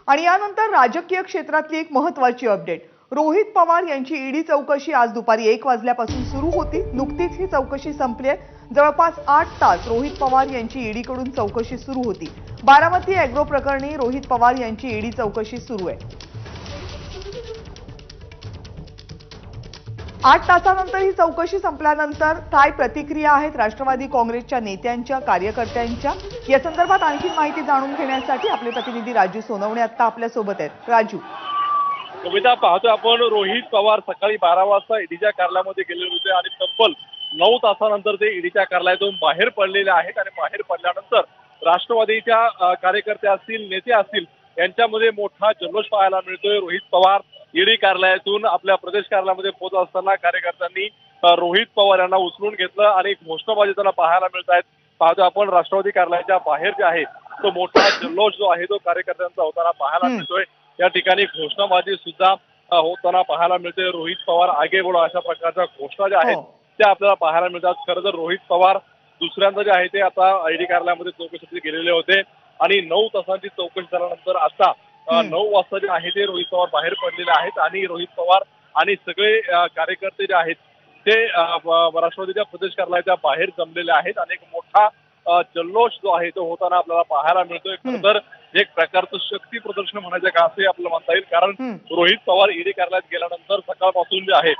आणि यानंतर राजकीय क्षेत्रातली एक महत्त्वाची अपडेट। रोहित पवार यांची ईडी चौकशी आज दुपारी 1 वाजल्यापासून सुरू होती। नुकतीच ही चौकशी संपली आहे। जवळपास 8 तास रोहित पवार यांची ईडीकडून चौकशी सुरू होती। बारामती ॲग्रो प्रकरणी रोहित पवार यांची ईडी चौकशी सुरू आहे। 8 तासानंतर ही चौकशी संपल्यानंतर काय प्रतिक्रिया आहेत राष्ट्रवादी काँग्रेसच्या नेत्यांच्या, कार्यकर्त्यांच्या, या संदर्भात आणखी माहिती जाणून घेण्यासाठी आपले प्रतिनिधी राजू सोनवणे आता आपल्या सोबत आहेत। राजू, कविता, पाहतो आपण रोहित पवार सकाळी 12 वाजता ईडीच्या कार्यालयामध्ये गेलेले होते आणि तब्बल 9 तासानंतर ते ईडीच्या कार्यालयातून बाहेर पडलेले आहेत आणि बाहेर पडल्यानंतर राष्ट्रवादीच्या कार्यकर्ते असतील, नेते असतील यांच्यामध्ये मोठा जल्लोष पाहायला मिळतोय। रोहित पवार ईडी कार्यालयातून आपल्या प्रदेश कार्यालयामध्ये पोहोचत असताना कार्यकर्त्यांनी रोहित पवार यांना उचलून घेतलं आणि घोषणाबाजी त्यांना पाहायला मिळत आहेत। पाहतो आपण राष्ट्रवादी कार्यालयाच्या बाहेर जे आहे तो मोठा जल्लोष जो आहे तो कार्यकर्त्यांचा होताना पाहायला मिळतोय। या ठिकाणी घोषणाबाजी सुद्धा होताना पाहायला मिळते। रोहित पवार आगे बढो अशा प्रकारच्या घोषणा ज्या आहेत त्या आपल्याला पाहायला मिळतात। खरं तर रोहित पवार दुसऱ्यांदा जे आहे ते आता ईडी कार्यालयामध्ये चौकशीसाठी गेलेले होते आणि 9 तासांची चौकशी झाल्यानंतर आता 9 वाजता जे आहे ते रोहित पवार बाहेर पडलेले आहेत आणि रोहित पवार आणि सगळे कार्यकर्ते जे आहेत ते राष्ट्रवादीच्या प्रदेश कार्यालयाच्या बाहेर जमलेले आहेत आणि एक मोठा जल्लोष जो आहे तो होताना आपल्याला पाहायला मिळतोय। खरं तर एक प्रकारचं शक्ती प्रदर्शन म्हणायचं का असंही आपल्याला म्हणता येईल, कारण रोहित पवार ईडी कार्यालयात गेल्यानंतर सकाळपासून जे आहे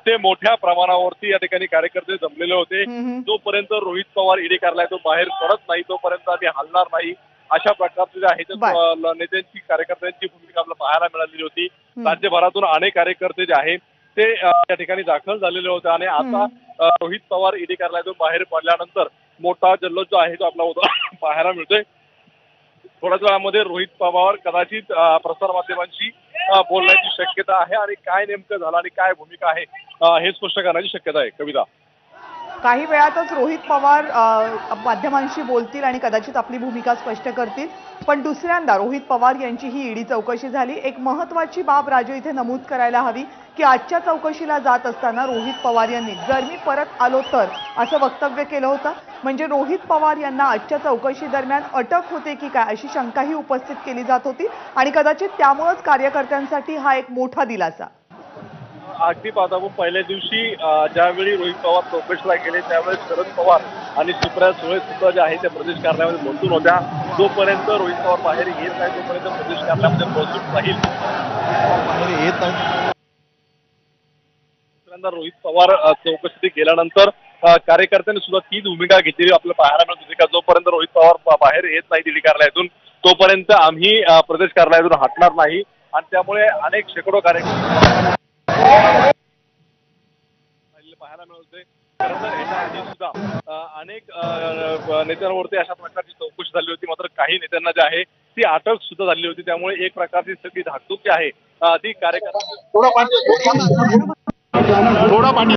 ते मोठ्या प्रमाणावरती या ठिकाणी कार्यकर्ते जमलेले होते। जोपर्यंत रोहित पवार ईडी कार्यालयातून बाहेर पडत नाही तोपर्यंत आम्ही हलणार नाही अशा प्रकारचे जे आहे ते नेत्यांची, कार्यकर्त्यांची भूमिका आपल्याला पाहायला मिळालेली होती। राज्यभरातून अनेक कार्यकर्ते जे आहेत ते या ठिकाणी दाखल झालेले होते आणि आता रोहित पवार ईडी कार्यालयातून बाहेर पडल्यानंतर मोठा जल्लोष जो आहे तो आपल्याला पाहायला मिळतोय। थोड्याच वेळामध्ये रोहित पवार कदाचित प्रसारमाध्यमांशी बोलण्याची शक्यता आहे आणि काय नेमकं झालं आणि काय भूमिका आहे हे स्पष्ट करण्याची शक्यता आहे। कविता, काही वेळातच रोहित पवार माध्यमांशी बोलतील आणि कदाचित आपली भूमिका स्पष्ट करतील। पण दुसऱ्यांदा रोहित पवार यांची ही ईडी चौकशी झाली। एक महत्त्वाची बाब राजू इथे नमूद करायला हवी की आजच्या चौकशीला जात असताना रोहित पवार यांनी जर मी परत आलो तर असं वक्तव्य केलं होतं। म्हणजे रोहित पवार यांना आजच्या चौकशी दरम्यान अटक होते की काय अशी शंकाही उपस्थित केली जात होती आणि कदाचित त्यामुळेच कार्यकर्त्यांसाठी हा एक मोठा दिलासा। अगदी पाहता आपण पहिल्या दिवशी ज्यावेळी रोहित पवार चौकशीला गेले त्यावेळेस शरद पवार आणि सुप्रिया सुळे सुद्धा जे आहे त्या प्रदेश कार्यालयामध्ये बसून होत्या। जोपर्यंत रोहित पवार बाहेर येत नाही तोपर्यंत प्रदेश कार्यालयामध्ये बसून राहील। दुसऱ्यांदा रोहित पवार चौकशीसाठी गेल्यानंतर कार्यकर्त्यांनी सुद्धा तीच भूमिका घेतलेली आपल्याला पाहायला मिळत होती का जोपर्यंत रोहित पवार बाहेर येत नाही ईडी कार्यालयातून तोपर्यंत आम्ही प्रदेश कार्यालयातून हटणार नाही आणि त्यामुळे अनेक शेकडो कार्यकर्ते पाहायला मिळते। खरं तर याच्या आधी सुद्धा अनेक नेत्यांवरती अशा प्रकारची चौकशी झाली होती, मात्र काही नेत्यांना जे आहे ती अटक सुद्धा झाली होती। त्यामुळे एक प्रकारची सगळी धाकधूक जी आहे ती कार्यकर्ते थोडा पाणी